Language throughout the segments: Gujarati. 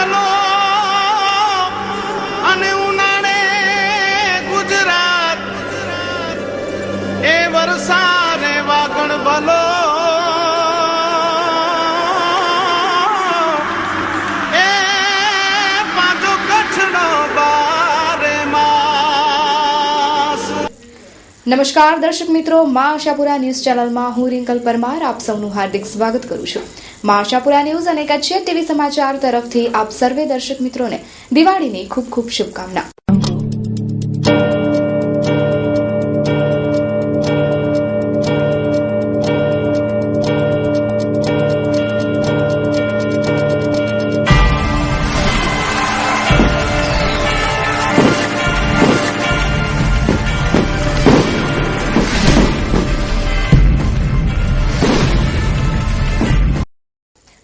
ભલો અને ઉનાળે ગુજરાત એ વરસાદે વાગણ ભલો એ પાછો કચ્છનો બારે માસ। નમસ્કાર દર્શક મિત્રો, મા આશાપુરા ન્યૂઝ ચેનલમાં હું રિંકલ પરમાર આપ સૌનું હાર્દિક સ્વાગત કરું છું। મા આશાપુરા ન્યૂઝ અને કચ્છ ટીવી સમાચાર તરફથી આપ સર્વે દર્શક મિત્રોને દિવાળીની ખૂબ ખૂબ શુભકામના।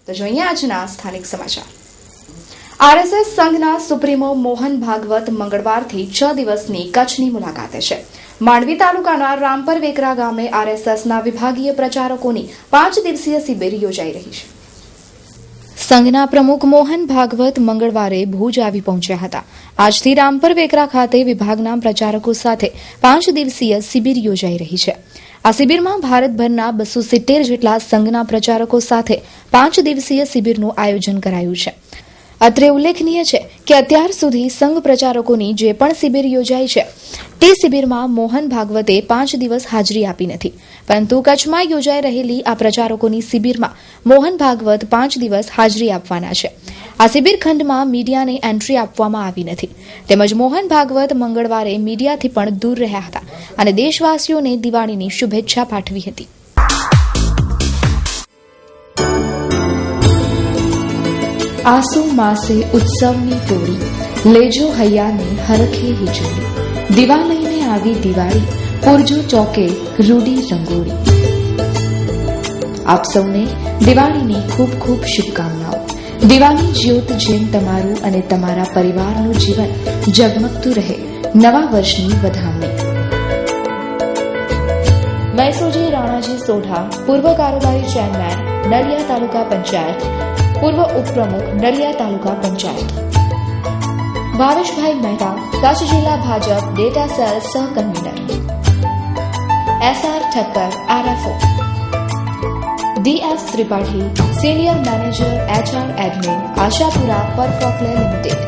તો જોઈએ આજના સ્થાનિક સમાચાર। આરએસએસ સંઘના સુપ્રીમો મોહન ભાગવત મંગળવારથી 6 દિવસની કચ્છની મુલાકાતે છે। માંડવી તાલુકાના રામપર વેકરા ગામે આરએસએસના વિભાગીય પ્રચારકોની 5 દિવસીય શિબિર યોજાઈ રહી છે। સંઘના પ્રમુખ મોહન ભાગવત મંગળવારે ભુજ આવી પહોંચ્યા હતા। આજથી રામપર વેકરા ખાતે વિભાગના પ્રચારકો સાથે 5 દિવસીય શિબિર યોજાઈ રહી છે। આ શિબિરમાં ભારતભરના 270 જેટલા સંઘના પ્રચારકો સાથે 5 દિવસીય શિબિરનું આયોજન કરાયું છે। અત્રે ઉલ્લેખનીય છે કે અત્યાર સુધી સંઘ પ્રચારકોની જે પણ શિબિર યોજાઈ છે તે શિબિરમાં મોહન ભાગવતે 5 દિવસ હાજરી આપી નથી, પરંતુ કચ્છમાં યોજાઈ રહેલી આ પ્રચારકોની શિબિરમાં મોહન ભાગવત 5 દિવસ હાજરી આપવાના છે। આ શિબિર ખંડમાં મીડિયાને એન્ટ્રી આપવામાં આવી નથી, તેમજ મોહન ભાગવત મંગળવારે મીડિયાથી પણ દૂર રહ્યા હતા અને દેશવાસીઓને દિવાળીની શુભેચ્છા પાઠવી હતી। આસુ માસે ઉત્સવની ટોળી લેજો હૈયાને હરખે હિજોડી, દીવા લઈને આવી દિવાળી પૂરજો ચોકે રૂડી રંગોળી। આપ સૌને દિવાળીની ખૂબ ખૂબ શુભકામનાઓ। દિવાળી જ્યોત જેમ તમારું અને તમારા પરિવારનું જીવન ઝગમગતું રહે, નવા વર્ષની વધામણી। મૈસુજી રાણાજી સોઢા, પૂર્વ કારોબારી ચેરમેન, નલિયા તાલુકા પંચાયત, પૂર્વ ઉપપ્રમુખ, નલિયા તાલુકા પંચાયત। ભાવેશભાઈ મહેતા, કચ્છ જિલ્લા ભાજપ ડેટા સેલ સહ convener. SR Thakkar, RFO. DS Tripathi, senior manager HR admin, Ashapura પરફોકલે લિમિટેડ।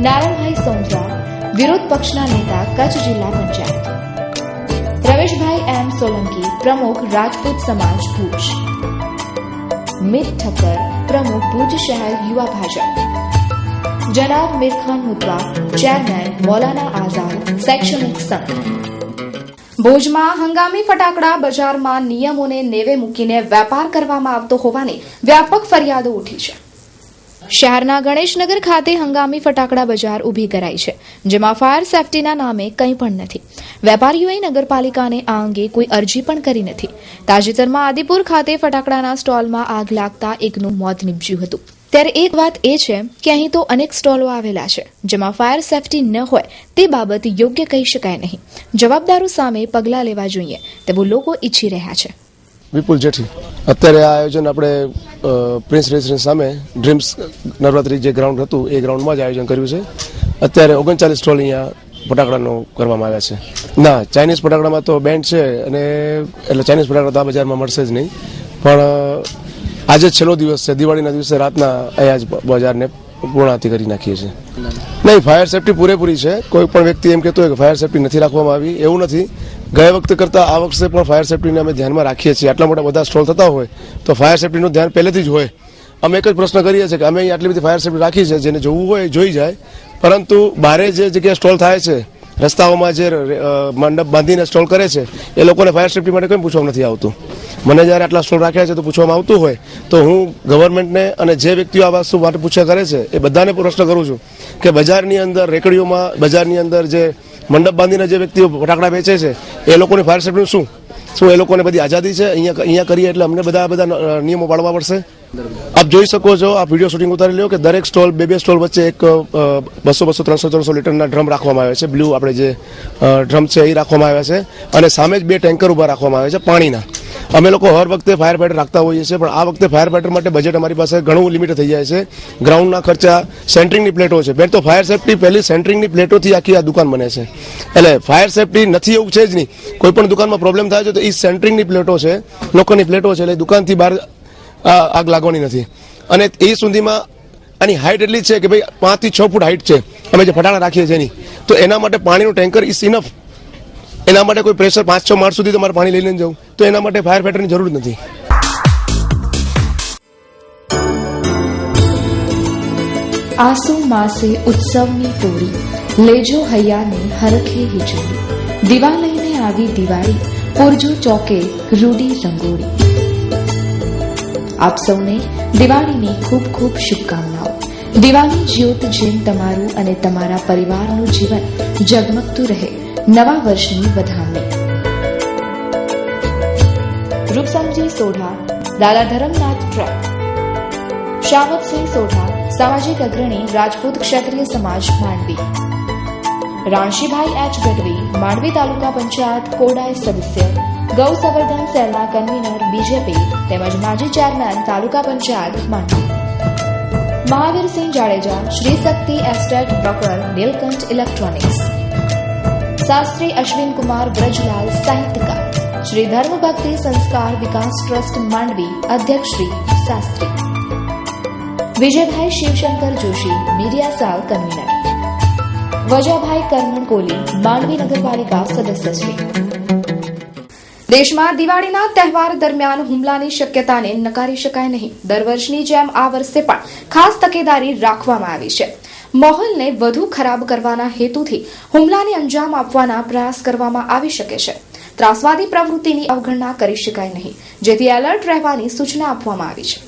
નારાયણભાઈ સોંદરા, વિરોધ પક્ષના નેતા, કચ્છ જિલ્લા પંચાયત। રમેશભાઈ એમ સોલંકી, પ્રમુખ, રાજપૂત સમાજ, ભુજ। મિત ઠક્કર, પ્રમુખ, ભુજ શહેર યુવા ભાજપ। જનાબ મીરખાન મુતવા, ચેરમેન, મૌલાના આઝાદ શૈક્ષણિક સંઘ। ભુજમાં હંગામી ફટાકડા બજારમાં નિયમોને નેવે મૂકીને વેપાર કરવામાં આવતો હોવાની વ્યાપક ફરિયાદો ઉઠી છે। શહેરના ગણેશનગર ખાતે હંગામી ફટાકડા બજાર ઊભી કરાઈ છે, જેમાં ફાયર સેફટીના નામે કંઈ પણ નથી। વેપારીઓએ નગરપાલિકાને આ અંગે કોઈ અરજી પણ કરી નથી। તાજેતરમાં આદિપુર ખાતે ફટાકડાના સ્ટોલમાં આગ લાગતા એકનું મોત નીપજ્યું હતું। ત્યારે એક વાત એ છે કે અહીં તો અનેક સ્ટોલો આવેલા છે જેમાં ફાયર સેફટી ન હોય તે બાબત યોગ્ય કહી શકાય નહીં। જવાબદારો સામે પગલાં લેવા જોઈએ તેવું લોકો ઈચ્છી રહ્યા છે। વિપુલ જેઠી, અત્યારે આ આયોજન આપણે પ્રિન્સ રેસિડેન્સ સામે ડ્રીમ્સ નવરાત્રી જે ગ્રાઉન્ડ હતું એ ગ્રાઉન્ડમાં જ આયોજન કર્યું છે। અત્યારે 39 સ્ટોલ અહીંયા ફટાકડાનો કરવામાં આવ્યા છે। ના, ચાઇનીઝ ફટાકડામાં તો બેન્ડ છે અને એટલે ચાઇનીઝ ફટાકડા તો આ બજારમાં મળશે જ નહીં, પણ આજે છેલ્લો દિવસ છે, દિવાળીના દિવસે રાતના અહીંયા જ બજારને પૂર્ણાહુતિ કરી નાખીએ છીએ। નહીં, ફાયર સેફટી પૂરેપૂરી છે। કોઈ પણ વ્યક્તિ એમ કહેતો હોય કે ફાયર સેફટી નથી રાખવામાં આવી, એવું નથી। ગયા વખતે કરતાં આ વખતે પણ ફાયર સેફટીને અમે ધ્યાનમાં રાખીએ છીએ। આટલા મોટા બધા સ્ટોલ થતા હોય તો ફાયર સેફટીનું ધ્યાન પહેલેથી જ હોય। અમે એક જ પ્રશ્ન કરીએ છીએ કે અમે અહીં આટલી બધી ફાયર સેફટી રાખી છે, જેને જોવું હોય જોઈ જાય, પરંતુ બહારે જે જગ્યાએ સ્ટોલ થાય છે, રસ્તાઓમાં જે મંડપ બાંધીને સ્ટોલ કરે છે, એ લોકોને ફાયર સેફટી માટે કંઈ પૂછવામાં નથી આવતું। મને જ્યારે આટલા સ્ટોલ રાખ્યા છે તો પૂછવામાં આવતું હોય તો હું ગવર્મેન્ટને અને જે વ્યક્તિઓ આ વસ્તુ માટે પૂછ્યા કરે છે એ બધાને પ્રશ્ન કરું છું કે બજારની અંદર રેકડીઓમાં, બજારની અંદર જે મંડપ બાંધીને જે વ્યક્તિઓ ફટાકડા વેચે છે એ લોકોની ફાયર સેફટીનું શું એ લોકોને બધી આઝાદી છે? અહીંયા કરીએ એટલે અમને બધા નિયમો પાળવા પડશે। આપ જોઈ શકો છો, આ વિડીયો શૂટિંગ ઉતારી લ્યો કે દરેક સ્ટોલ, બે સ્ટોલ વચ્ચે એક 200, 300 લીટરના ડ્રમ રાખવામાં આવે છે। બ્લુ આપણે જે ડ્રમ છે એ રાખવામાં આવ્યા છે અને સામે જ 2 ટેન્કર ઉભા રાખવામાં આવે છે પાણીના। અમે લોકો હર વખતે ફાયર ફાઈટર રાખતા હોઈએ છીએ, પણ આ વખતે ફાયર ફાઈટર માટે બજેટ અમારી પાસે ઘણું લિમિટ થઈ જાય છે. ગ્રાઉન્ડના ખર્ચા, સેન્ટરિંગની પ્લેટો છે. બેન તો ફાયર સેફટી પહેલી સેન્ટરિંગની પ્લેટોથી આખી આ દુકાન બને છે. એટલે ફાયર સેફટી નથી એવું છે જ નહીં. કોઈ પણ દુકાનમાં પ્રોબ્લેમ થાય છે તો એ સેન્ટરિંગની પ્લેટો છે, લોકોની પ્લેટો છે, એટલે દુકાનથી બહાર આગ લાગવાની નથી. અને એ સુધીમાં આની હાઇટ એટલી જ છે કે ભાઈ 5 થી 6 ફૂટ હાઇટ છે અમે જે ફટાણા રાખીએ છીએ એની, તો એના માટે પાણીનું ટેન્કર ઇઝ ઇનફ. એના માટે કોઈ પ્રેશર 5-6 માળ સુધી તમારે પાણી લઈને જવું, તો એના માટે ફાયર ફાઈટરની જરૂર નથી. આસુ માસે ઉત્સવની તોડી, લેજો હૈયાને હરખે હિજોડી. દીવા લઈને આવી દિવાળી, પૂરજો ચોકે રૂડી રંગોળી. આપ સૌને દિવાળીની ખૂબ ખૂબ શુભકામનાઓ. દિવાળી જ્યોત જેમ તમારું અને તમારા પરિવારનું જીવન ઝગમગતું રહે. નવા વર્ષની વધામણી. રૂપસમજી સોઢા, દાદા ધરમનાથ ટ્રક. શામતસિંહ સોઢા, સામાજિક અગ્રણી, રાજપૂત ક્ષત્રિય સમાજ, માંડવી. રાણશીભાઈ એચ ગઢવી, માંડવી તાલુકા પંચાયત કોડાય સદસ્ય, ગૌ સંવર્ધન સેલના કન્વીનર બીજેપી તેમજ માજી ચેરમેન તાલુકા panchayat Mandvi. Mahavirsinh Jadeja, Shri Shakti estate broker, Neelkanth electronics. Shastri Ashwin Kumar Brajlal, સાહિત્યકાર, શ્રી ધર્મભક્તિ સંસ્કાર વિકાસ ટ્રસ્ટ માંડવી, અધ્યક્ષ Shri Shastri. Vijaybhai Shivshankar Joshi, media cell convener. Vajabhai Karman Koli, Mandvi નગરપાલિકા સદસ્યશ્રી. દેશમાં દિવાળીના તહેવાર દરમિયાન હુમલાની શક્યતાને નકારી શકાય નહીં. દર વર્ષની જેમ આ વર્ષે પણ ખાસ તકેદારી રાખવામાં આવી છે. માહોલને વધુ ખરાબ કરવાના હેતુથી હુમલાને અંજામ આપવાના પ્રયાસ કરવામાં આવી શકે છે. ત્રાસવાદી પ્રવૃત્તિની અવગણના કરી શકાય નહીં, જેથી એલર્ટ રહેવાની સૂચના આપવામાં આવી છે.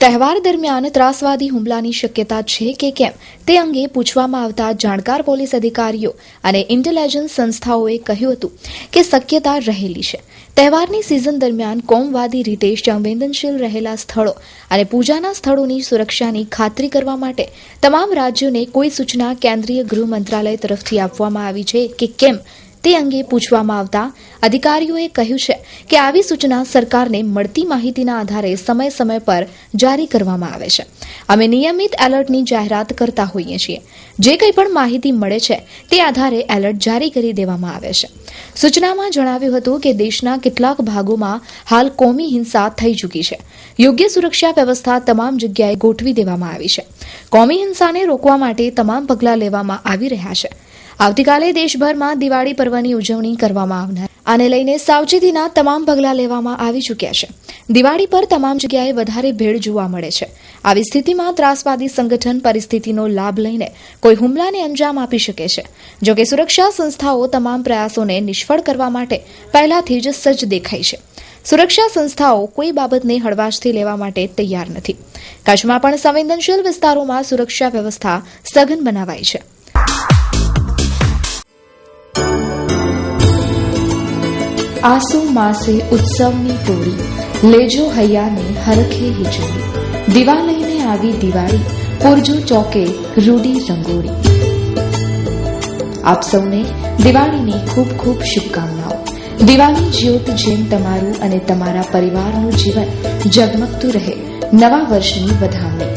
તહેવાર દરમિયાન ત્રાસવાદી હુમલાની શક્યતા છે કે કેમ તે અંગે પૂછવામાં આવતા જાણકાર પોલીસ અધિકારીઓ અને ઇન્ટેલિજન્સ સંસ્થાઓએ કહ્યું હતું કે શક્યતા રહેલી છે. તહેવારની સિઝન દરમિયાન કોમવાદી રીતે સંવેદનશીલ રહેલા સ્થળો અને પૂજાના સ્થળોની સુરક્ષાની ખાતરી કરવા માટે તમામ રાજ્યોને કોઈ સૂચના કેન્દ્રીય ગૃહ મંત્રાલય તરફથી આપવામાં આવી છે કે કેમ તે અંગે પૂછવામાં આવતા અધિકારીઓએ કહ્યું છે કે આવી સૂચના સરકારને મળતી માહિતીના આધારે સમય સમય પર જારી કરવામાં આવે છે. અમે નિયમિત એલર્ટની જાહેરાત કરતા હોઈએ છીએ. જે કંઈ પણ માહિતી મળે છે તે આધારે એલર્ટ જારી કરી દેવામાં આવે છે. સૂચનામાં જણાવ્યું હતું કે દેશના કેટલાક ભાગોમાં હાલ કોમી હિંસા થઈ ચૂકી છે. યોગ્ય સુરક્ષા વ્યવસ્થા તમામ જગ્યાએ ગોઠવી દેવામાં આવી છે. કોમી હિંસાને રોકવા માટે તમામ પગલાં લેવામાં આવી રહ્યા છે. આવતીકાલે દેશભરમાં દિવાળી પર્વની ઉજવણી કરવામાં આવનાર આને લઈને સાવચેતીના તમામ પગલાં લેવામાં આવી ચૂક્યા છે. દિવાળી પર તમામ જગ્યાએ વધારે ભીડ જોવા મળે છે. આવી સ્થિતિમાં ત્રાસવાદી સંગઠન પરિસ્થિતિનો લાભ લઈને કોઈ હુમલાને અંજામ આપી શકે છે. જોકે સુરક્ષા સંસ્થાઓ તમામ પ્રયાસોને નિષ્ફળ કરવા માટે પહેલાથી જ સજ્જ દેખાય છે. સુરક્ષા સંસ્થાઓ કોઈ બાબતને હળવાશથી લેવા માટે તૈયાર નથી. કચ્છમાં પણ સંવેદનશીલ વિસ્તારોમાં સુરક્ષા વ્યવસ્થા સઘન બનાવાઈ છે. આસુ માસે ઉત્સવની તોડી, લેજો હૈયાને હરખે હિજોડી. દીવા લઈને આવી દિવાળી, પૂરજો ચોકે રૂડી રંગોળી. આપ સૌને દિવાળીની ખૂબ ખૂબ શુભકામનાઓ. દિવાળી જ્યોત જેમ તમારું અને તમારા પરિવારનું જીવન ઝગમગતું રહે. નવા વર્ષની વધામણી.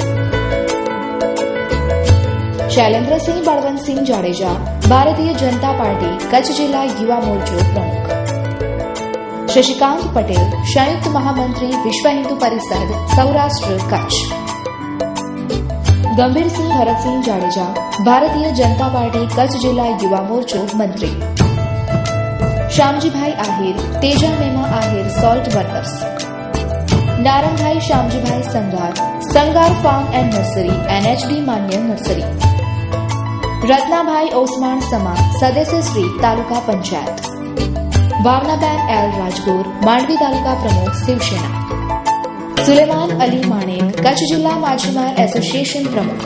શૈલેન્દ્રસિંહ બળવંતસિંહ જાડેજા, ભારતીય જનતા પાર્ટી કચ્છ જિલ્લા યુવા મોરચો પ્રમુખ. શશિકાંત પટેલ, સંયુક્ત મહામંત્રી વિશ્વ હિન્દુ પરિષદ સૌરાષ્ટ્ર કચ્છ. ગંભીરસિંહ ભરતસિંહ જાડેજા, ભારતીય જનતા પાર્ટી કચ્છ જિલ્લા યુવા મોરચો મંત્રી. Shyamjibhai Ahir, Teja Mema Ahir salt workers. Narangbhai Shyamjibhai Sangar, Sangar farm and nursery, NHD માન્ય નર્સરી. રત્નાભાઈ ઓસમાણ સમા, સદસ્ય શ્રી તાલુકા પંચાયત. ભાવનાબેન એલ રાજગોર, માંડવી તાલુકા પ્રમુખ શિવસેના. સુલેમાન અલી માણેક, કચ્છ જિલ્લા માછીમાર એસોસિએશન પ્રમુખ.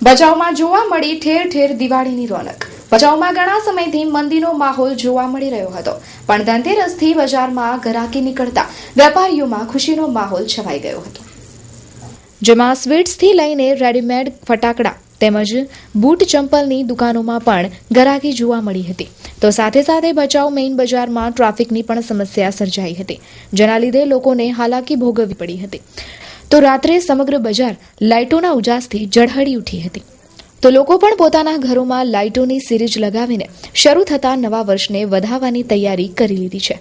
ભચાઉમાં જોવા મળી ઠેર ઠેર દિવાળીની રોનક. ભચાઉમાં ઘણા સમયથી મંદીનો માહોલ જોવા મળી રહ્યો હતો, પણ ધનતેરસથી બજારમાં ઘરાકી નીકળતા વેપારીઓમાં ખુશીનો માહોલ છવાઈ ગયો હતો. જેમાં સ્વીટ્સથી લઈને રેડીમેડ ફટાકડા તેમજ બૂટ ચંપલની દુકાનોમાં પણ ગરાકી જોવા મળી હતી. તો સાથે સાથે ભચાઉ મેઇન બજારમાં ટ્રાફિકની પણ સમસ્યા સર્જાઈ હતી, જેના લીધે લોકોને હાલાકી ભોગવવી પડી હતી. તો રાત્રે સમગ્ર બજાર લાઇટોના ઉજાસથી ઝળહળી ઉઠી હતી. તો લોકો પણ પોતાના ઘરોમાં લાઇટોની સિરીઝ લગાવીને શરૂ થતા નવા વર્ષને વધાવવાની તૈયારી કરી લીધી છે.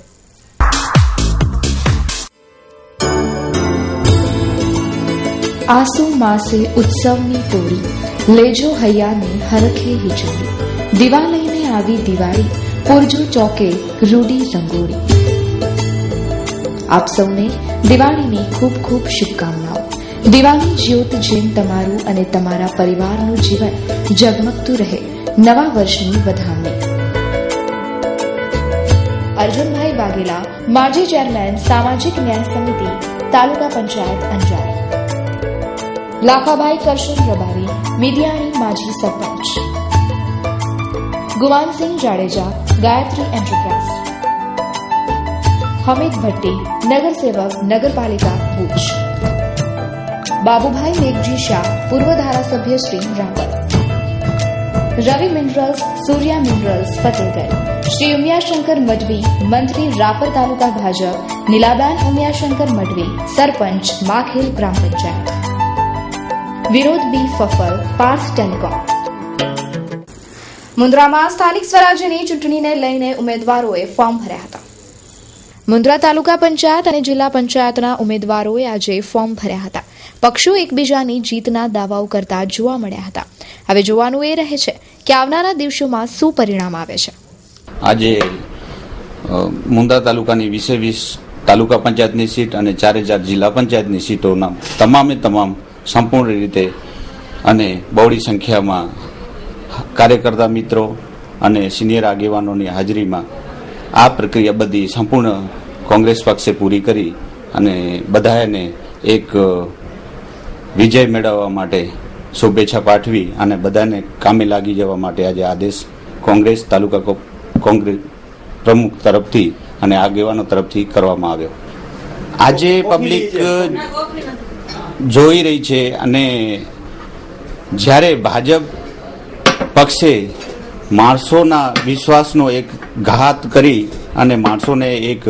આસુ માસે ઉત્સવની તોડી, લેજો હૈયાને હરખે હિજોડી. દીવા લઈને આવી દિવાળી, પૂરજો ચોકે રૂડી રંગોળી. આપ સૌને દિવાળીની ખૂબ ખૂબ શુભકામનાઓ. દિવાળી જ્યોત જેમ તમારું અને તમારા પરિવારનું જીવન ઝગમગતું રહે. નવા વર્ષની વધામણી. અર્જુનભાઈ વાઘેલા, માજી ચેરમેન, સામાજિક ન્યાય સમિતિ, તાલુકા પંચાયત અંજાર. લાખાભાઈ કરશન રબારી, મિડિયાણી, માજી સરપંચ. ગુમાનસિંહ જાડેજા, ગાયત્રી એન્ટરપ્રાઇઝ. હમીદ ભટ્ટી, નગરસેવક, નગરપાલિકા ભુજ. બાબુભાઈ મેઘજી શાહ, પૂર્વ ધારાસભ્ય શ્રી રાપર. રવિ મિનરલ્સ, સૂર્યા મિનરલ્સ, ફતેહગઢ. શ્રી ઉમિયાશંકર મઢવી, મંત્રી, રાપર તાલુકા ભાજપ. નીલાબેન ઉમિયાશંકર મઢવી, સરપંચ, માખેલ ગ્રામ પંચાયત. વિરોધ બી ફફલ, પાર્થ ટેલિકોમ. મુન્દ્રામાં સ્થાનિક સ્વરાજ્યની ચૂંટણીને લઈને ઉમેદવારોએ ફોર્મ ભર્યા હતા. મુન્દ્રા તાલુકા પંચાયત અને જિલ્લા પંચાયતના ઉમેદવારોએ આજે ફોર્મ ભર્યા હતા. પક્ષો એકબીજાની જીતના દાવાઓ કરતા જોવા મળ્યા હતા. હવે જોવાનું એ રહે છે કે આવનારા દિવસોમાં શું પરિણામ આવે છે. આજે મુન્દ્રા તાલુકાની 20 તાલુકા પંચાયતની સીટ અને 4 જિલ્લા પંચાયતની સીટોના તમામ સંપૂર્ણ રીતે અને બહોળી સંખ્યામાં કાર્યકર્તા મિત્રો અને સિનિયર આગેવાનોની હાજરીમાં આ પ્રક્રિયા બધી સંપૂર્ણ કોંગ્રેસ પક્ષે પૂરી કરી અને બધાને એક વિજય મેળવવા માટે શુભેચ્છા પાઠવી અને બધાને કામે લાગી જવા માટે આજે આદેશ કોંગ્રેસ તાલુકા કોંગ્રેસ પ્રમુખ તરફથી અને આગેવાનો તરફથી કરવામાં આવ્યો. આજે પબ્લિક જોઈ રહી છે અને જ્યારે ભાજપ પક્ષે માણસોના વિશ્વાસનો એક ઘાત કરી અને માણસોને એક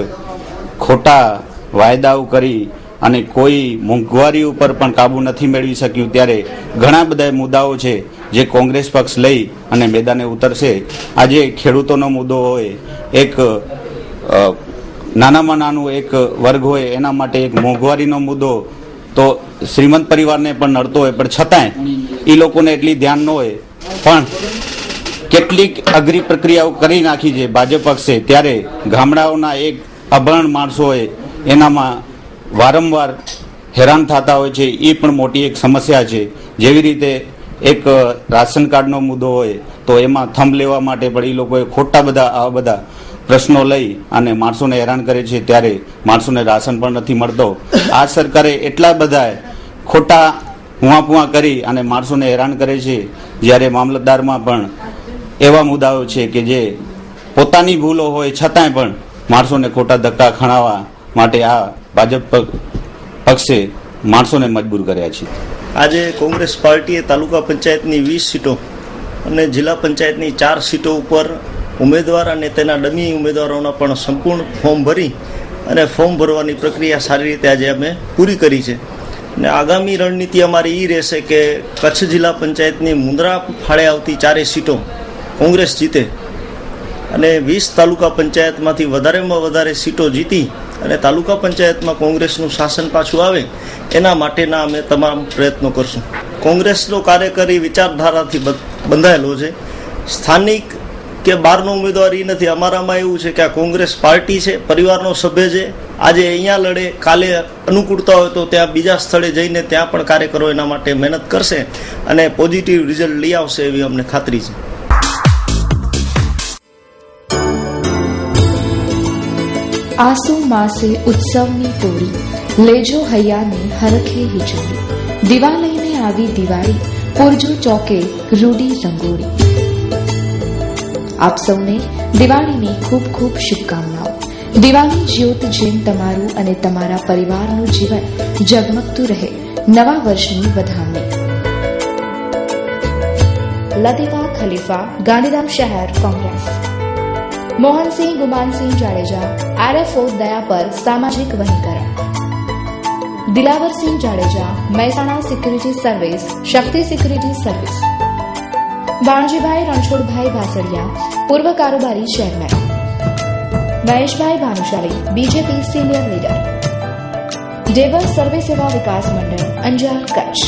ખોટા વાયદાઓ કરી અને કોઈ મોંઘવારી ઉપર પણ કાબુ નથી મેળવી શક્યું, ત્યારે ઘણા બધા મુદ્દાઓ છે જે કોંગ્રેસ પક્ષ લઈ અને મેદાને ઉતરશે. આજે ખેડૂતોનો મુદ્દો હોય, એક નાનામાં નાનું એક વર્ગ હોય એના માટે એક મોંઘવારીનો મુદ્દો તો શ્રીમંત પરિવારને પણ નડતો હોય, પણ છતાંય એ લોકોને એટલી ધ્યાન ન હોય. પણ કેટલીક અઘરી પ્રક્રિયાઓ કરી નાખી છે ભાજપ પક્ષે, ત્યારે ગામડાઓના એક અભણ માણસો હોય એનામાં વારંવાર હેરાન થતા હોય છે. એ પણ મોટી એક સમસ્યા છે. જેવી રીતે એક રાશન કાર્ડનો મુદ્દો હોય તો એમાં થંભ લેવા માટે પણ એ લોકોએ ખોટા આવા બધા પ્રશ્નો લઈ અને માણસોને હેરાન કરે છે, ત્યારે માણસોને રાશન પણ નથી મળતો. આ સરકારે એટલા બધા ખોટા હુઆપુઆ કરી અને માણસોને હેરાન કરે છે, જ્યારે મામલતદારમાં પણ એવા મુદ્દાઓ છે કે જે પોતાની ભૂલો હોય છતાંય પણ માણસોને ખોટા ધક્કા ખણાવવા માટે આ ભાજપ પક્ષે માણસોને મજબૂર કર્યા છે. આજે કોંગ્રેસ પાર્ટીએ તાલુકા પંચાયતની 20 સીટો અને જિલ્લા પંચાયતની 4 સીટો ઉપર ઉમેદવાર અને તેના ડમી ઉમેદવારોના પણ સંપૂર્ણ ફોર્મ ભરી અને ફોર્મ ભરવાની પ્રક્રિયા સારી રીતે આજે અમે પૂરી કરી છે. અને આગામી રણનીતિ અમારી એ રહેશે કે કચ્છ જિલ્લા પંચાયતની મુન્દ્રા ફાળે આવતી 4 સીટો કોંગ્રેસ જીતે અને 20 તાલુકા પંચાયતમાંથી વધારેમાં વધારે સીટો જીતી અને તાલુકા પંચાયતમાં કોંગ્રેસનું શાસન પાછું આવે એના માટેના અમે તમામ પ્રયત્નો કરશું. કોંગ્રેસનો કાર્યકરી વિચારધારાથી બંધાયેલો છે. સ્થાનિક કે બહારનો ઉમેદવાર એ નથી. અમારામાં એવું છે કે આ કોંગ્રેસ પાર્ટી છે, પરિવારનો સભ્ય છે. આજે અહીંયા લડે, કાલે અનુકૂળતા હોય તો ત્યાં બીજા સ્થળે જઈને ત્યાં પણ કાર્યકરો એના માટે મહેનત કરશે અને પોઝિટિવ રિઝલ્ટ લઈ આવશે એવી અમને ખાતરી છે. આસુ માસે ઉત્સવની તોડી, લેજો હૈયાને હરખે હિજોડી. દીવા લઈને આવી દિવાળી, પૂરજો ચોકે રૂડી રંગોળી. આપ સૌને દિવાળીની ખૂબ ખૂબ શુભકામનાઓ. દિવાળી જ્યોત જેમ તમારું અને તમારા પરિવારનું જીવન ઝગમગતું રહે. નવા વર્ષની વધામણી. લતીફા ખલીફા, ગાંધીધામ શહેર કોંગ્રેસ. મોહનસિંહ ગુમાનસિંહ જાડેજા, RFO દયાપર સામાજિક વનીકરણ. Dilavarsinh Jadeja, Mehsana security service, Shakti security service. Vanjibhai Ranchhodbhai Bhasadiya, પૂર્વ કારોબારી chairman. Maheshbhai Bhanushali, BJP senior leader. ડેવર સર્વે સેવા વિકાસ મંડળ, અંજાર, કચ્છ.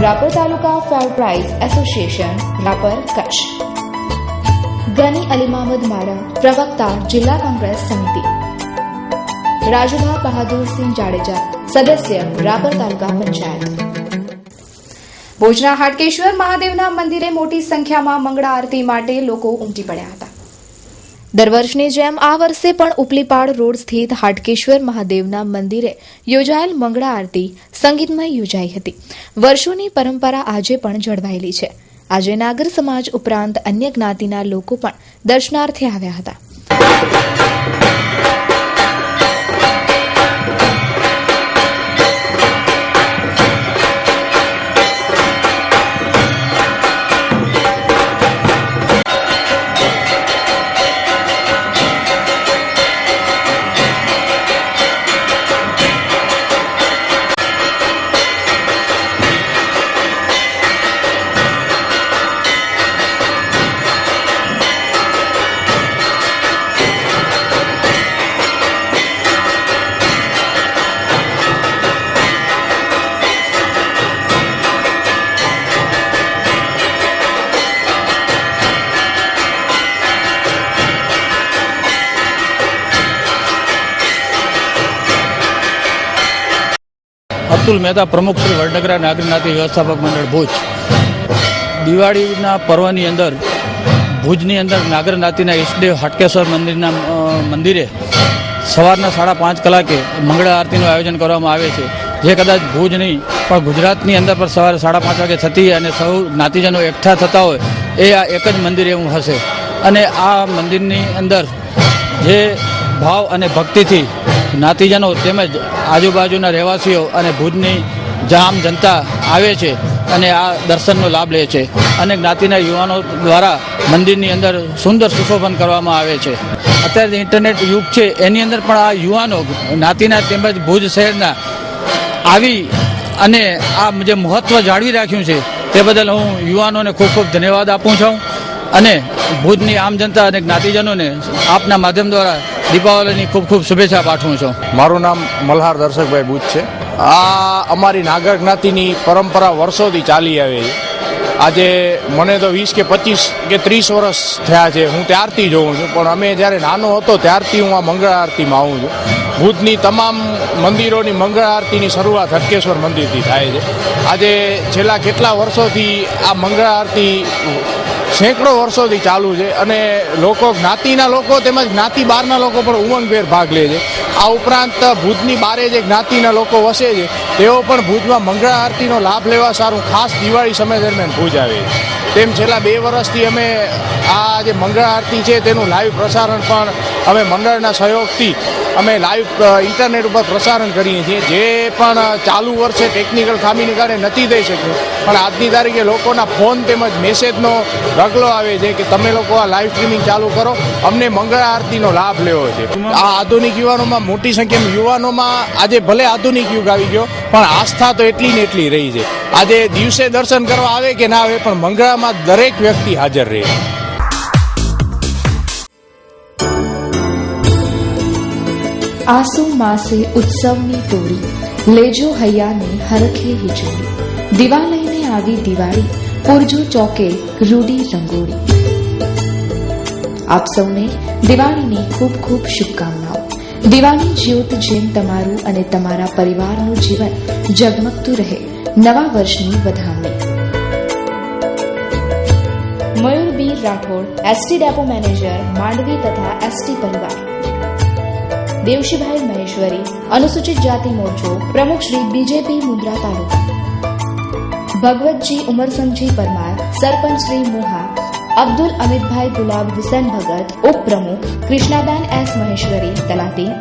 રાપર તાલુકા fair price association, Rapar, Kutch. Gani Ali Mahmad Mara, પ્રવક્તા, જિલ્લા કોંગ્રેસ સમિતિ. રાજુભા બહાદુરસિંહ જાડેજા, સદસ્ય, રાપર તાલુકા પંચાયત. ભુજના હાટકેશ્વર મહાદેવના મંદિરે મોટી સંખ્યામાં મંગળા આરતી માટે લોકો ઉમટી પડ્યા હતા. દર વર્ષની જેમ આ વર્ષે પણ ઉપલીપાડ રોડ સ્થિત હાટકેશ્વર મહાદેવના મંદિરે યોજાયેલ મંગળા આરતી સંગીતમય યોજાઈ હતી. વર્ષોની પરંપરા આજે પણ જળવાયેલી છે. આજે નાગર સમાજ ઉપરાંત અન્ય જ્ઞાતિના લોકો પણ દર્શનાર્થે આવ્યા હતા. અતુલ મહેતા, પ્રમુખ શ્રી વડનગરા નાગર જ્ઞાતિ વ્યવસ્થાપક મંડળ ભુજ. દિવાળીના પર્વની અંદર ભુજની અંદર નાગર જ્ઞાતિના ઈષ્ટદેવ હાટકેશ્વર મંદિરે સવારના 5:30 કલાકે મંગળા આરતીનું આયોજન કરવામાં આવે છે, જે કદાચ ભુજ નહીં પણ ગુજરાતની અંદર પણ સવારે 5:30 વાગે થતી અને સૌ જ્ઞાતિજનો એકઠા થતા હોય એ આ એક જ મંદિર એવું હશે. અને આ મંદિરની અંદર જે ભાવ અને ભક્તિથી જ્ઞાતિજનો તેમજ આજુબાજુના રહેવાસીઓ અને ભુજની જામ જનતા આવે છે અને આ દર્શનનો લાભ લે છે. અને જ્ઞાતિના યુવાનો દ્વારા મંદિરની અંદર સુંદર સુશોભન કરવામાં આવે છે. અત્યારે ઇન્ટરનેટ યુગ છે, એની અંદર પણ આ યુવાનો જ્ઞાતિના તેમજ ભુજ શહેરના આવી અને આ જે મહત્વ જાળવી રાખ્યું છે તે બદલ હું યુવાનોને ખૂબ ખૂબ ધન્યવાદ આપું છું અને ભુજની આમ જનતા અને જ્ઞાતિજનોને આપના માધ્યમ દ્વારા દીપાવલીની ખૂબ ખૂબ શુભેચ્છા પાઠવું છું. મારું નામ મલ્હાર દર્શકભાઈ બુચ છે. આ અમારી નાગર જ્ઞાતિની પરંપરા વર્ષોથી ચાલી આવે છે. આજે મને તો 20 કે 25 કે 30 વર્ષ થયા છે, હું ત્યારથી જોઉં છું. પણ અમે જ્યારે નાનો હતો ત્યારથી હું આ મંગળા આરતીમાં આવું છું. ભુજની તમામ મંદિરોની મંગળા આરતીની શરૂઆત હાટકેશ્વર મંદિરથી થાય છે. આજે છેલ્લા કેટલા વર્ષોથી આ મંગળા આરતી સેંકડો વર્ષોથી ચાલુ છે અને લોકો, જ્ઞાતિના લોકો તેમજ જ્ઞાતિ બહારના લોકો પણ ઉમંગભેર ભાગ લે છે. આ ઉપરાંત ભુજની બારે જે જ્ઞાતિના લોકો વસે છે તેઓ પણ ભુજમાં મંગળા આરતીનો લાભ લેવા સારું ખાસ દિવાળી સમય દરમિયાન ભુજ આવે છે. તેમ છેલ્લા 2 વર્ષથી અમે આ જે મંગળા આરતી છે તેનું લાઈવ પ્રસારણ પણ અમે મંડળના સહયોગથી અમે લાઈવ ઇન્ટરનેટ ઉપર પ્રસારણ કરીએ છીએ. જે પણ ચાલુ વર્ષે ટેકનિકલ ખામીને કારણે નથી થઈ શક્યું, પણ આજની તારીખે લોકોના ફોન તેમજ મેસેજનો ઢગલો આવે છે કે તમે લોકો આ લાઈવ સ્ટ્રીમિંગ ચાલુ કરો, અમને મંગળા આરતીનો લાભ લેવો છે. આ આધુનિક યુવાનોમાં મોટી સંખ્યામાં યુવાનોમાં આજે ભલે આધુનિક યુગ આવી ગયો પણ આસ્થા તો એટલી ને એટલી રહી છે. આજે દિવસે દર્શન કરવા આવે કે ના આવે પણ મંગળામાં દરેક વ્યક્તિ હાજર રહે. આસુ માસે ઉત્સવની તોડી, લેજો હૈયાને હરખે હિજોડી. દીવા લઈને આવી દિવાળી, પૂરજો ચોકે રૂડી રંગોળી. આપ સૌને દિવાળીની ખૂબ ખૂબ શુભકામનાઓ. દિવાળી જ્યોત જેમ તમારું અને તમારા પરિવારનું જીવન ઝગમગતું રહે. નવા વર્ષની વધામણી. Mayur B Rathod, ST depot manager, Mandvi તથા ST પરિવાર. દેવશીભાઈ મહેશ્વરી, અનુસૂચિત જાતિ મોરચો, પ્રમુખ શ્રી BJP મુન્દ્રા તાલુકા. ભગવતજી ઉમરસંગજી પરમાર, સરપંચ શ્રી મોહા. અબ્દુલ અમિતભાઈ ગુલાબ હુસેન ભગત, ઉપપ્રમુખ. કૃષ્ણાબેન S મહેશ્વરી, તલાટી.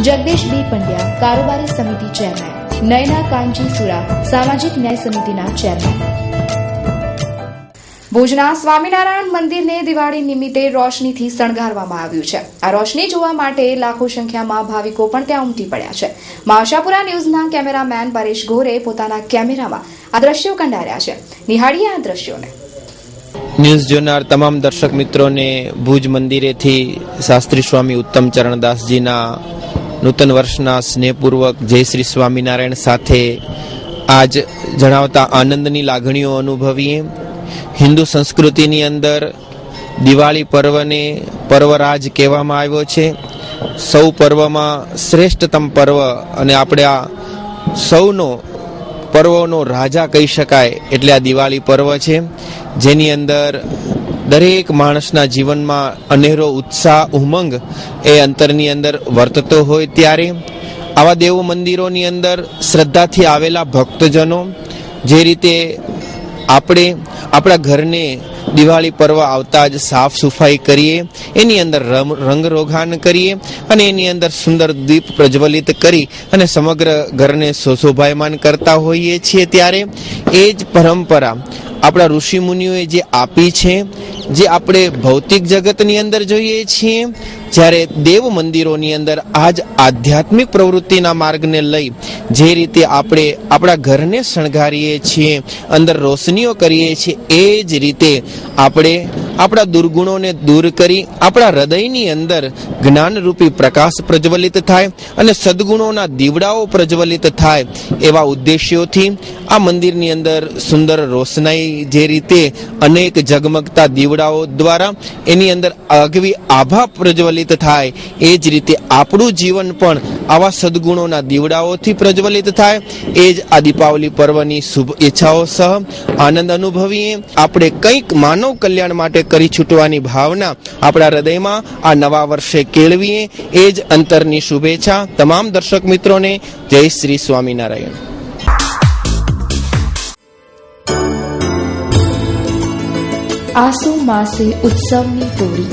જગદીશ B પંડ્યા, કારોબારી સમિતિ ચેરમેન. નયના કાનજી સુરા, સામાજિક ન્યાય સમિતિના ચેરમેન. ભુજના સ્વામિનારાયણ મંદિરને દિવાળી નિમિત્તે રોશનીથી શણગારવામાં આવ્યું છે. આ રોશની જોવા માટે લાખો સંખ્યામાં ભાવિકો પણ ત્યાં ઉમટી પડ્યા છે. આશાપુરા ન્યૂઝના કેમેરામેન પરેશ ગોરે પોતાના કેમેરામાં આ દ્રશ્યો કંડાર્યા છે. નિહાળીએ આ દ્રશ્યોને. ન્યૂઝ જોનાર તમામ દર્શક મિત્રોને ભુજ મંદિરેથી શાસ્ત્રી સ્વામી ઉત્તમ ચરણદાસજીના નૂતન વર્ષના સ્નેહપૂર્વક જય શ્રી સ્વામિનારાયણ સાથે આજ જણાવતા આનંદની લાગણીઓ અનુભવીએ. હિન્દુ સંસ્કૃતિની અંદર દિવાળી પર્વને પર્વરાજ કહેવામાં આવ્યો છે. સૌ પર્વમાં શ્રેષ્ઠતમ પર્વ અને આપણે આ સૌનો પર્વોનો રાજા કહી શકાય એટલે આ દિવાળી પર્વ છે, જેની અંદર દરેક માણસના જીવનમાં અનેરો ઉત્સાહ ઉમંગ એ અંતરની અંદર વર્તતો હોય ત્યારે આવા દેવ મંદિરોની અંદર શ્રદ્ધાથી આવેલા ભક્તજનો જે રીતે આપણે આપણા ઘરને દિવાળી પર્વ આવતા જ સાફ સફાઈ કરીએ, એની અંદર રંગરોગાન કરીએ અને એની અંદર સુંદર દીપ પ્રજ્વલિત કરી અને સમગ્ર ઘરને શોભાયમાન કરતા હોઈએ છીએ ત્યારે એ જ પરંપરા આપણા ઋષિ મુનિઓએ જે આપી છે, જે આપણે ભૌતિક જગતની અંદર જોઈએ છીએ, જ્યારે દેવ મંદિરોની અંદર આજ આધ્યાત્મિક પ્રવૃત્તિના માર્ગને લઈ જે રીતે આપણે આપણા ઘરને શણગારીએ છીએ, અંદર રોશનીઓ કરીએ છીએ, એ જ રીતે આપણે આપણા દુર્ગુણોને દૂર કરી આપણા હૃદયની અંદર જ્ઞાનરૂપી પ્રકાશ પ્રજ્વલિત થાય અને સદગુણોના દીવડાઓ પ્રજ્વલિત થાય એવા ઉદ્દેશ્યોથી આ મંદિરની અંદર સુંદર રોશનાઈ જે રીતે અનેક ઝગમગતા દીવડાઓ દ્વારા એની અંદર આગવી આભા પ્રજ્વલિત થાય, એ જ રીતે આપણું જીવન પણ આવા સદગુણોના દીવડાઓથી પ્રજ્વલિત થાય. એ જ આ દીપાવલી પર્વની શુભ ઈચ્છાઓ સહ આનંદ અનુભવીએ. આપણે કંઈક માનવ કલ્યાણ માટે કરી છૂટવાની ભાવના આપણા હૃદયમાં આ નવા વર્ષે કેળવીએ. એ જ અંતરની શુભેચ્છા તમામ દર્શક મિત્રોને. જય શ્રી સ્વામિનારાયણ. આસો માસે ઉત્સવની તોડી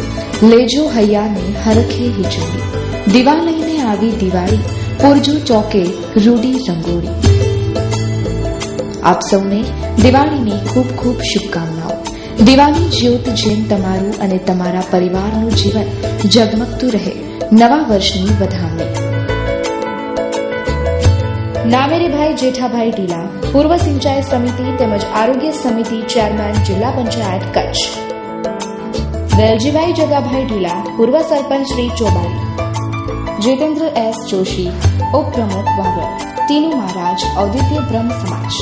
લેજો હૈયાને હરખે હિજોડી. દીવા લઈને આવી દિવાળી પૂરજો ચોકે રૂડી રંગોળી. આપ સૌને દિવાળીની ખૂબ ખૂબ શુભકામનાઓ. દિવાળી જ્યોત જેમ તમારું અને તમારા પરિવારનું જીવન ઝગમગતું રહે. નવા વર્ષની વધામણી. નામેરીભાઈ જેઠાભાઈ ઢીલા, પૂર્વ સિંચાઈ સમિતિ તેમજ આરોગ્ય સમિતિ ચેરમેન, જિલ્લા પંચાયત કચ્છ. વેલજીભાઈ જગાભાઈ ઢીલા, પૂર્વ સરપંચ શ્રી ચોબારી. જીતેન્દ્ર એસ જોશી, ઉપપ્રમુખ વાગડ. ટીનુ મહારાજ, ઔદિત્ય બ્રહ્મ સમાજ.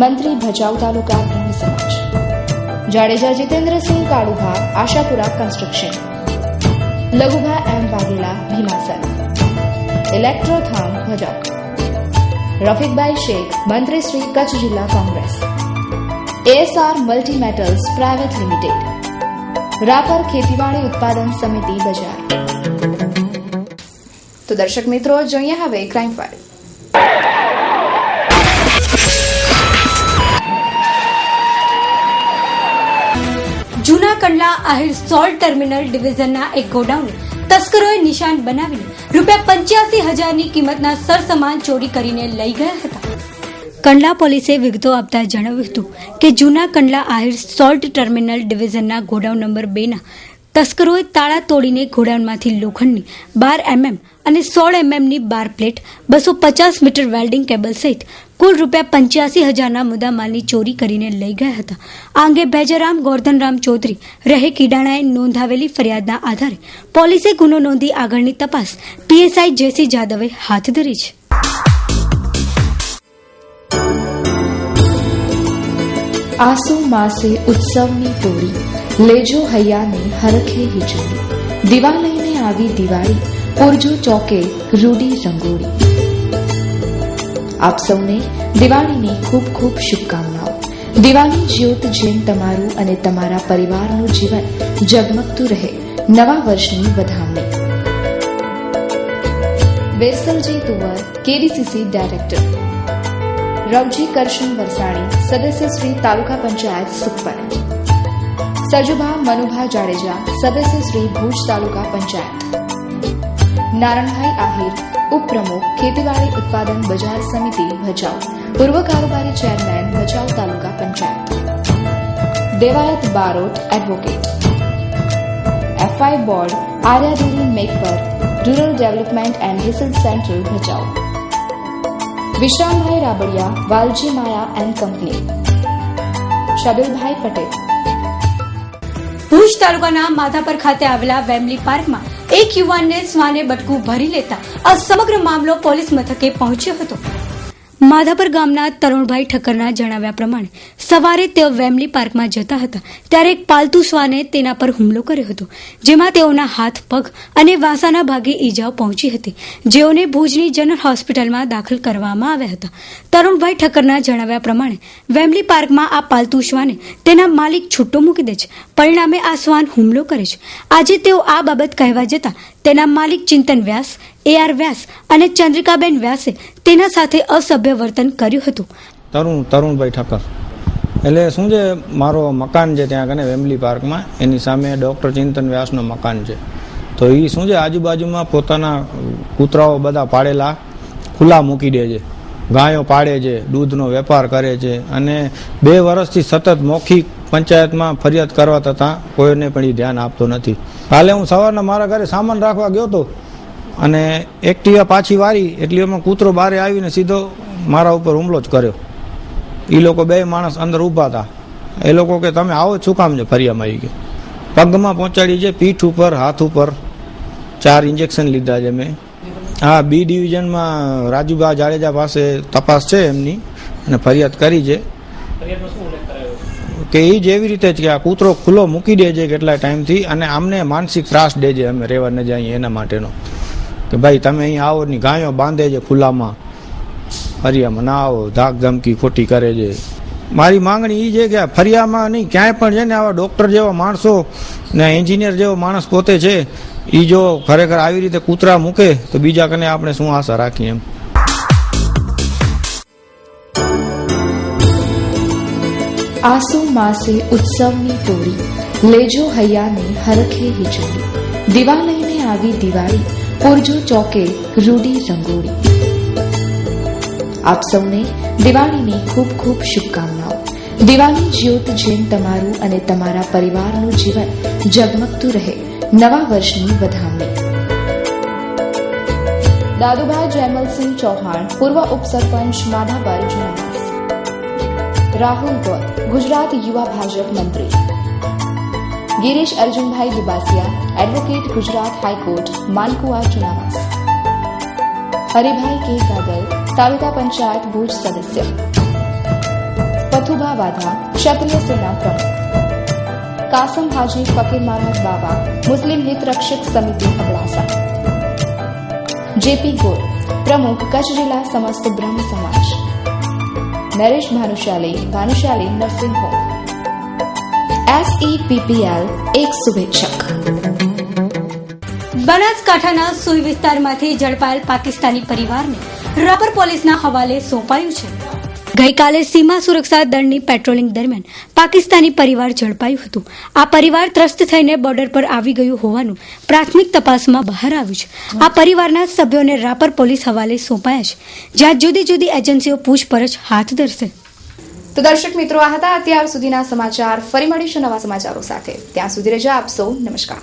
મંત્રી, ભચાઉ તાલુકા બ્રહ્મ સમાજ. Jadeja Jitendrasinh Kalubha, Ashapura construction. Laghubha M Vaghela, Bhimasar. Electrotherm, Bhachau. Rafiqbhai Shaikh, મંત્રી શ્રી, કચ્છ જિલ્લા Congress. ASR multi metals private limited. Rapar ખેતીવાડી ઉત્પાદન સમિતિ, બજાર. તો દર્શક મિત્રો, જોઈએ હવે ક્રાઇમ ફાઇલ. જૂના કંડલા આહિર સોલ્ટ ટર્મિનલ ડિવિઝનના એક ગોડાઉન તસ્કરોએ નિશાન બનાવીને ₹85,000ની કિંમતના સરસામાન ચોરી કરીને લઈ ગયા હતા. કંડલા પોલીસે વિગતો આપતા જણાવ્યું હતું કે જૂના કંડલા આહિર સોલ્ટ ટર્મિનલ ડિવિઝનના ગોડાઉન નંબર 2ના તસ્કરોએ તાળા તોડીને ગોડાઉનમાંથી લોખંડની 12 mm અને 16 mmની bar plate, 250 metre welding cable સહિત કુલ ₹85,000ના મુદ્દામાલની ચોરી કરીને લઈ ગયા હતા. આ અંગે ભેજારામ ગોરધનરામ ચૌધરી રહે કીડાણાએ નોંધાવેલી ફરિયાદના આધારે પોલીસે ગુનો નોંધી આગળની તપાસ PSI જેસી જાદવે હાથ ધરી છે. આસો માસે ઉત્સવની તોડી લેજો હૈયાને હરખે હિજોડી. દીવા લઈને આવી દિવાળી પૂરજો ચોકે રૂડી રંગોળી. આપ સૌને દિવાળીની ખૂબ ખૂબ શુભકામનાઓ. દિવાળી જ્યોત જેમ તમારું અને તમારા પરિવારનું જીવન ઝગમગતું રહે. નવા વર્ષની વધામણી. વેસલજી તુવર, કેડીસીસી ડાયરેક્ટર. રવજી કરશન વરસાણી, સદસ્ય શ્રી, તાલુકા પંચાયત સુખપર. સજુભા મનુભા જાડેજા, સદસ્ય શ્રી, ભુજ તાલુકા પંચાયત. નારણભાઈ આહિર, ઉપપ્રમુખ, ખેતીવાડી ઉત્પાદન બજાર સમિતિ, ભચાઉ. પૂર્વ કારોબારી ચેરમેન, ભચાઉ તાલુકા panchayat. Devayat Barot advocate, FI board Aryadevi Mekwar, rural development and research centre Bhachau, Vishrambhai Rabadiya Valji Maya and company, Shabbirbhai Patel. Bhuj તાલુકાના માધાપર ખાતે આવેલા વેમલી પાર્કમાં એક યુવાનને શ્વાને બટકું ભરી લેતા આ સમગ્ર મામલો પોલીસ મથકે પહોંચ્યો હતો. માધાપર ગામના તરુણભાઈ ઠક્કરના જણાવ્યા પ્રમાણે સવારે તેઓ વેમલી પાર્કમાં જતા હતા ત્યારે એક પાલતુ શ્વાને તેના પર હુમલો કર્યો હતો, જેમાં તેઓના હાથ, પગ અને વાસાના ભાગે ઈજાઓ પહોંચી હતી, જેઓને ભુજની જનરલ હોસ્પિટલમાં દાખલ કરવામાં આવ્યા હતા. તરુણભાઈ ઠક્કરના જણાવ્યા પ્રમાણે વેમલી પાર્કમાં આ પાલતુ શ્વાને તેના માલિક છૂટો મૂકી દે છે, પરિણામે આ શ્વાન હુમલો કરે છે. આજે તેઓ આ બાબત કહેવા જતા તેના માલિક ચિંતન વ્યાસ, AR વ્યાસ અને ચંદ્રિકાબેન વ્યાસે તેના સાથે અસભ્ય વર્તન કર્યું હતું. તરુણભાઈ ઠક્કર એટલે શું છે, મારો મકાન છે ત્યાં કને વેમલી પાર્કમાં, એની સામે ડૉક્ટર ચિંતન વ્યાસનું મકાન છે. તો એ શું છે, આજુબાજુમાં પોતાના કૂતરાઓ બધા પાડેલા ખુલ્લા મૂકી દે છે, ગાયો પાડે છે, દૂધનો વેપાર કરે છે અને 2 વર્ષથી સતત મૌખિક પંચાયતમાં ફરિયાદ કરવા છતાં કોઈને પણ એ ધ્યાન આપતો નથી. કાલે હું સવારના મારા ઘરે સામાન રાખવા ગયો હતો અને એક્ટિવા પાછી વારી એટલે એમાં કૂતરો બારે આવીને સીધો મારા ઉપર હુમલો જ કર્યો. એ લોકો 2 માણસ અંદર ઊભા હતા. એ લોકો કે તમે આવો શું કામ છે ફરિયામાં? આવી ગયા, પગમાં પહોંચાડી છે, પીઠ ઉપર, હાથ ઉપર 4 ઇન્જેક્શન લીધા છે મેં. હા, B ડિવિઝનમાં રાજુભા જાડેજા પાસે તપાસ છે એમની અને ફરિયાદ કરી છે કે એ જ એવી રીતે જ કે આ કૂતરો ખુલ્લો મૂકી દે છે કેટલા ટાઈમથી અને આમને માનસિક ત્રાસ દે છે, અમે રહેવા ન જઈએ એના માટેનો, કે ભાઈ તમે અહીં આવો ની ગાયો બાંધે છે ખુલ્લામાં, ફરિયામાં ના આવો, ધાક ધમકી ખોટી કરે છે. મારી માંગણી એ છે કે ફરિયામાં નહીં, ક્યાંય પણ છે ને આવા ડૉક્ટર જેવા માણસો ને એન્જિનિયર જેવો માણસ પોતે છે, એ જો ખરેખર આવી રીતે કૂતરા મૂકે તો બીજા કને આપણે શું આશા રાખીએ એમ. આસુ માસે ઉત્સવની ટોળી, લેજો હૈયાને હરખે હિજોડી, દીવા લઈને આવી દિવાળી, પૂરજો ચોકે રૂડી રંગોળી. આપ સૌને દિવાળીની ખૂબ ખૂબ શુભકામનાઓ. દિવાળી જ્યોત જેમ તમારું અને તમારા પરિવારનું જીવન ઝગમગતું રહે. નવા વર્ષની વધામણી. દાદુભાઈ જયમલસિંહ ચૌહાણ, પૂર્વ ઉપસરપંચ માધાપર જુનાવાસ. રાહુલ ગોર, ગુજરાત યુવા ભાજપ મંત્રી. Girish Arjunbhai Dubasiya, advocate, Gujarat high court, Mankuva Junavas. Haribhai K Gagal, તાલુકા પંચાયત ભુજ સદસ્ય. પથુભા વાધા, ક્ષત્રિય સેના પ્રમુખ. કાસમ હાજી ફકીર મામદ બાબા, મુસ્લિમ હિત રક્ષક સમિતિ અબડાસા. JP ગોર, પ્રમુખ, કચ્છ જિલ્લા સમસ્ત બ્રહ્મ સમાજ. Naresh Bhanushali nursing home. SEPPL એક શુભેચ્છક. બનાસકાંઠાના સુઈ વિસ્તારમાંથી ઝડપાયેલ પાકિસ્તાની પરિવારને રાપર પોલીસના હવાલે સોંપાયું છે. ગઈકાલે સીમા સુરક્ષા દળની પેટ્રોલિંગ દરમિયાન પાકિસ્તાની પરિવાર ઝડપાયું હતું. આ પરિવાર ત્રસ્ત થઈને બોર્ડર પર આવી ગયું હોવાનું પ્રાથમિક તપાસમાં બહાર આવ્યું છે. આ પરિવારના સભ્યોને રાપર પોલીસ હવાલે સોંપાયા છે, જ્યાં જુદી જુદી એજન્સીઓ પૂછપરછ હાથ ધરશે. તો દર્શક મિત્રો, આ હતા અત્યાર સુધીના સમાચાર. ફરી મળીશું નવા સમાચારો સાથે. ત્યાં સુધી રજા આપશો. નમસ્કાર.